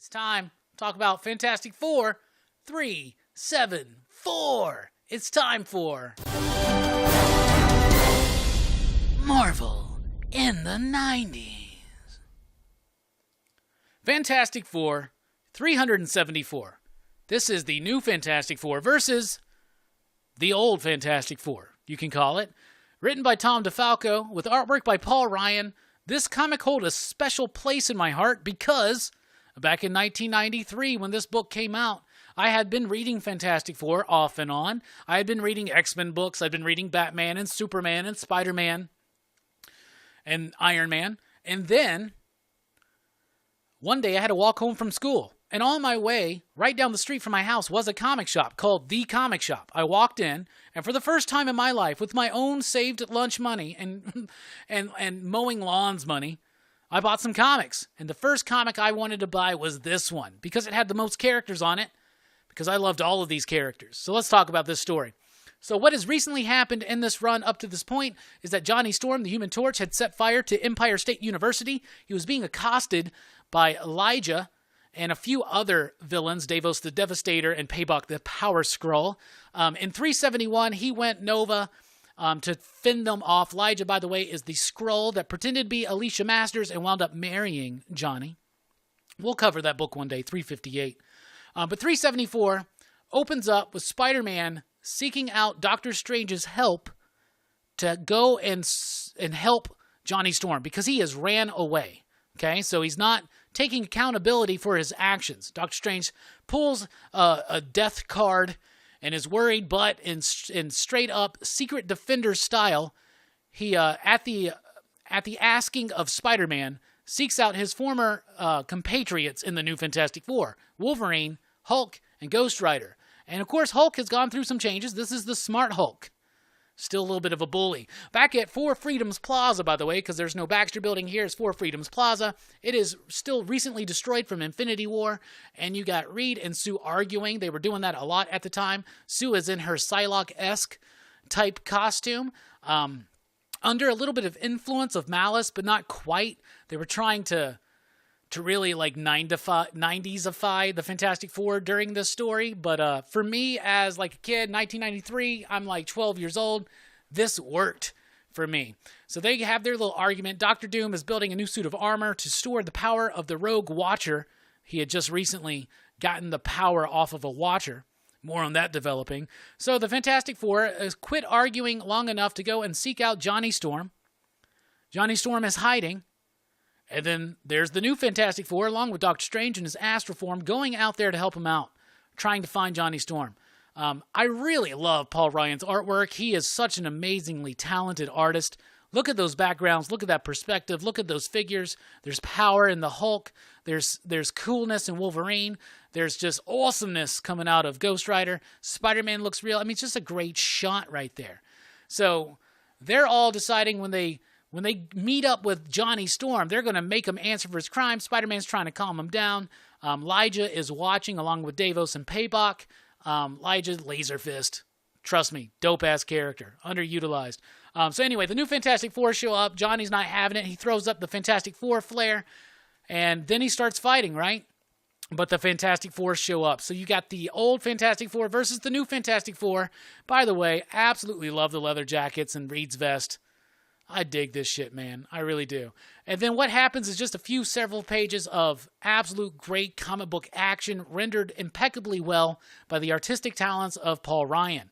It's time to talk about Fantastic Four 374. It's time for Marvel in the 90s. Fantastic Four 374. This is the new Fantastic Four versus the old Fantastic Four, you can call it. Written by Tom DeFalco with artwork by Paul Ryan. This comic holds a special place in my heart because back in 1993 when this book came out, I had been reading Fantastic Four off and on. I had been reading X-Men books. I'd been reading Batman and Superman and Spider-Man and Iron Man. And then one day I had to walk home from school. And on my way, right down the street from my house, was a comic shop called The Comic Shop. I walked in, and for the first time in my life, with my own saved lunch money and mowing lawns money, I bought some comics. And the first comic I wanted to buy was this one, because it had the most characters on it, because I loved all of these characters. So let's talk about this story. So what has recently happened in this run up to this point is that Johnny Storm, the Human Torch, had set fire to Empire State University. He was being accosted by Elijah and a few other villains, Davos the Devastator and Payback the Power Skrull. In 371, he went Nova to fend them off. Elijah, by the way, is the Skrull that pretended to be Alicia Masters and wound up marrying Johnny. We'll cover that book one day, 358. But 374 opens up with Spider-Man seeking out Doctor Strange's help to go and help Johnny Storm because he has ran away. Okay, so he's not taking accountability for his actions. Doctor Strange pulls a death card and is worried, but in straight up Secret Defender style, he at the asking of Spider-Man seeks out his former compatriots in the new Fantastic Four: Wolverine, Hulk, and Ghost Rider. And of course, Hulk has gone through some changes. This is the smart Hulk. Still a little bit of a bully. Back at Four Freedoms Plaza, by the way, because there's no Baxter Building here, it's Four Freedoms Plaza. It is still recently destroyed from Infinity War, and you got Reed and Sue arguing. They were doing that a lot at the time. Sue is in her Psylocke-esque type costume, under a little bit of influence of Malice, but not quite. They were trying to really like 90s-ify the Fantastic Four during this story. But for me, as like a kid, 1993, I'm like 12 years old. This worked for me. So they have their little argument. Doctor Doom is building a new suit of armor to store the power of the Rogue Watcher. He had just recently gotten the power off of a Watcher. More on that developing. So the Fantastic Four has quit arguing long enough to go and seek out Johnny Storm. Johnny Storm is hiding. And then there's the new Fantastic Four, along with Doctor Strange in his astral form, going out there to help him out, trying to find Johnny Storm. I really love Paul Ryan's artwork. He is such an amazingly talented artist. Look at those backgrounds. Look at that perspective. Look at those figures. There's power in the Hulk. There's coolness in Wolverine. There's just awesomeness coming out of Ghost Rider. Spider-Man looks real. I mean, it's just a great shot right there. So they're all deciding when they meet up with Johnny Storm, they're going to make him answer for his crime. Spider-Man's trying to calm him down. Elijah is watching along with Davos and Payback. Elijah, Laser Fist. Trust me, dope-ass character. Underutilized. So anyway, the new Fantastic Four show up. Johnny's not having it. He throws up the Fantastic Four flare. And then he starts fighting, right? But the Fantastic Four show up. So you got the old Fantastic Four versus the new Fantastic Four. By the way, absolutely love the leather jackets and Reed's vest. I dig this shit, man. I really do. And then what happens is just several pages of absolute great comic book action rendered impeccably well by the artistic talents of Paul Ryan.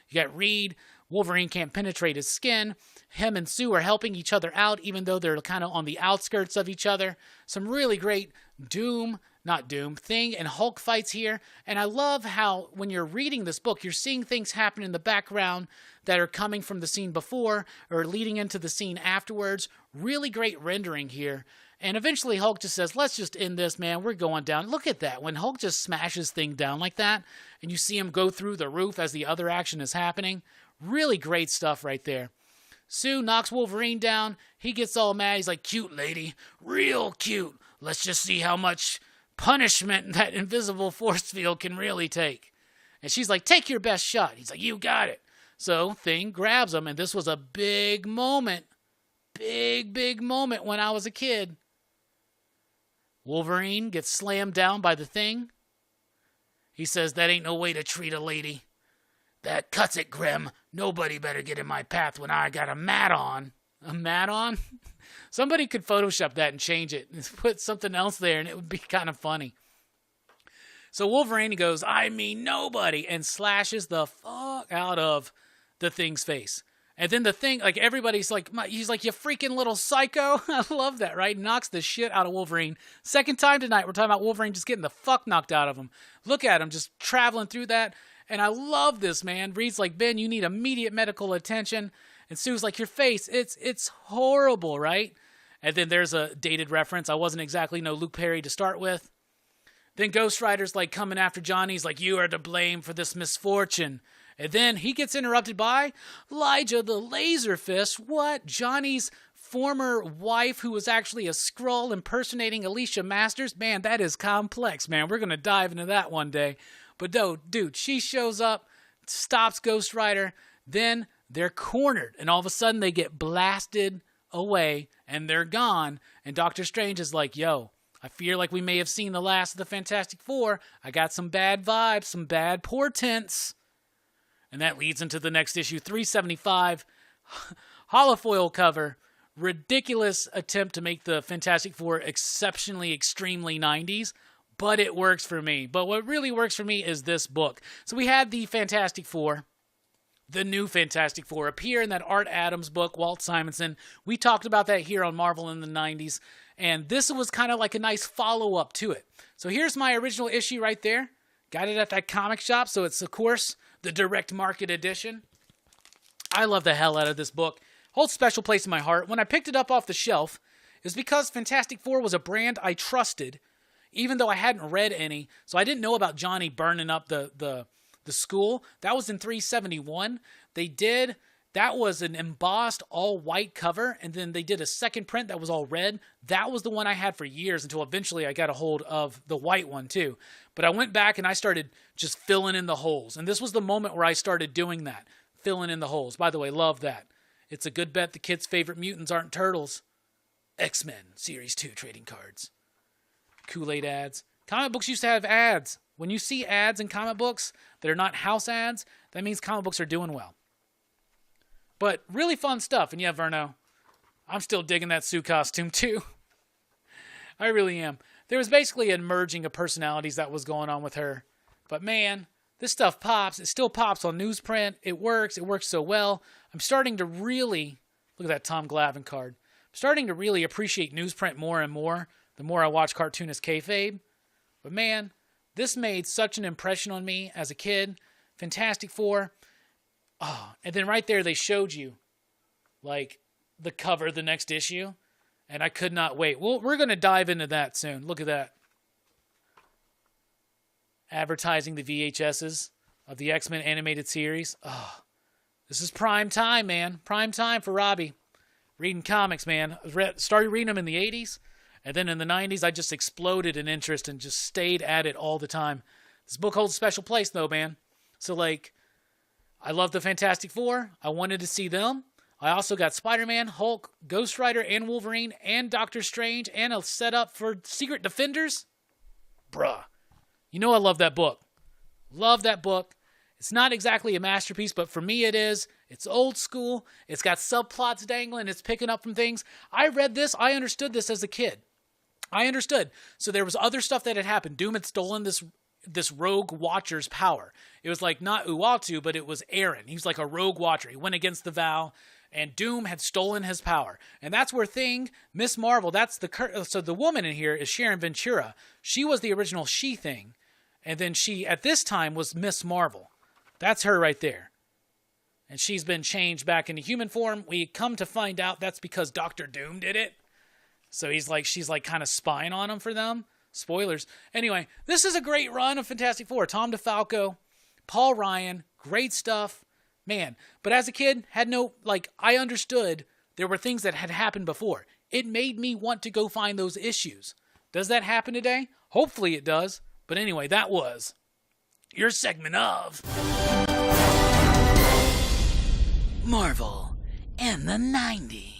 You got Reed. Wolverine can't penetrate his skin. Him and Sue are helping each other out, even though they're kind of on the outskirts of each other. Some really great Thing and Hulk fights here. And I love how when you're reading this book, you're seeing things happen in the background that are coming from the scene before or leading into the scene afterwards. Really great rendering here. And eventually Hulk just says, let's just end this, man. We're going down. Look at that. When Hulk just smashes things down like that, and you see him go through the roof as the other action is happening. Really great stuff right there. Sue knocks Wolverine down. He gets all mad. He's like, cute lady. Real cute. Let's just see how much punishment that invisible force field can really take. And she's like, take your best shot. He's like, you got it. So Thing grabs him, and this was a big moment. Big moment when I was a kid. Wolverine gets slammed down by the Thing. He says, that ain't no way to treat a lady. That cuts it, Grim. Nobody better get in my path when I got a mat on. A mat on? Somebody could Photoshop that and change it and put something else there, and it would be kind of funny. So Wolverine goes, I mean nobody, and slashes the fuck out of the Thing's face. And then the Thing, like, everybody's like, he's like, you freaking little psycho. I love that, right? Knocks the shit out of Wolverine. Second time tonight, we're talking about Wolverine just getting the fuck knocked out of him. Look at him, just traveling through that. And I love this, man. Reed's like, Ben, you need immediate medical attention. And Sue's like, your face, it's horrible, right? And then there's a dated reference. I wasn't exactly no Luke Perry to start with. Then Ghost Rider's like coming after Johnny. He's like, you are to blame for this misfortune. And then he gets interrupted by Elijah the Laser Fist. What? Johnny's former wife, who was actually a Skrull impersonating Alicia Masters? Man, that is complex, man. We're going to dive into that one day. But no, dude, she shows up, stops Ghost Rider, then they're cornered, and all of a sudden they get blasted away, and they're gone, and Doctor Strange is like, yo, I fear like we may have seen the last of the Fantastic Four. I got some bad vibes, some bad portents. And that leads into the next issue, 375, holofoil cover, ridiculous attempt to make the Fantastic Four exceptionally, extremely 90s. But it works for me. But what really works for me is this book. So we had the Fantastic Four, the new Fantastic Four, appear in that Art Adams book, Walt Simonson. We talked about that here on Marvel in the 90s. And this was kind of like a nice follow-up to it. So here's my original issue right there. Got it at that comic shop. So it's, of course, the direct market edition. I love the hell out of this book. Holds a special place in my heart. When I picked it up off the shelf, it was because Fantastic Four was a brand I trusted, even though I hadn't read any. So I didn't know about Johnny burning up the school. That was in 371. That was an embossed all-white cover, and then they did a second print that was all red. That was the one I had for years until eventually I got a hold of the white one too. But I went back and I started just filling in the holes. And this was the moment where I started doing that, filling in the holes. By the way, love that. It's a good bet the kids' favorite mutants aren't turtles. X-Men Series 2 trading cards. Kool-Aid ads. Comic books used to have ads. When you see ads in comic books that are not house ads, that means comic books are doing well. But really fun stuff. And yeah, Verno, I'm still digging that Sue costume too. I really am. There was basically a merging of personalities that was going on with her. But man, this stuff pops. It still pops on newsprint. It works. It works so well. I'm starting to really, look at that Tom Glavine card. I'm starting to really appreciate newsprint more and more the more I watch cartoonist kayfabe. But man, this made such an impression on me as a kid. Fantastic Four. Oh, and then right there they showed you, like, the cover of the next issue. And I could not wait. Well, we're going to dive into that soon. Look at that. Advertising the VHSs of the X-Men animated series. Oh, this is prime time, man. Prime time for Robbie. Reading comics, man. Started reading them in the 80s. And then in the 90s, I just exploded in interest and just stayed at it all the time. This book holds a special place, though, man. So, like, I love the Fantastic Four. I wanted to see them. I also got Spider-Man, Hulk, Ghost Rider, and Wolverine, and Doctor Strange, and a setup for Secret Defenders. Bruh. You know I love that book. Love that book. It's not exactly a masterpiece, but for me it is. It's old school. It's got subplots dangling. It's picking up from things. I read this. I understood this as a kid. I understood. So there was other stuff that had happened. Doom had stolen this rogue watcher's power. It was like not Uatu, but it was Aaron. He was like a rogue watcher. He went against the vow, and Doom had stolen his power. And that's where Miss Marvel, so the woman in here is Sharon Ventura. She was the original She-Thing. And then she, at this time, was Miss Marvel. That's her right there. And she's been changed back into human form. We come to find out that's because Dr. Doom did it. So she's like kind of spying on him for them. Spoilers. Anyway, this is a great run of Fantastic Four. Tom DeFalco, Paul Ryan, great stuff. Man, but as a kid, I understood there were things that had happened before. It made me want to go find those issues. Does that happen today? Hopefully it does. But anyway, that was your segment of Marvel in the 90s.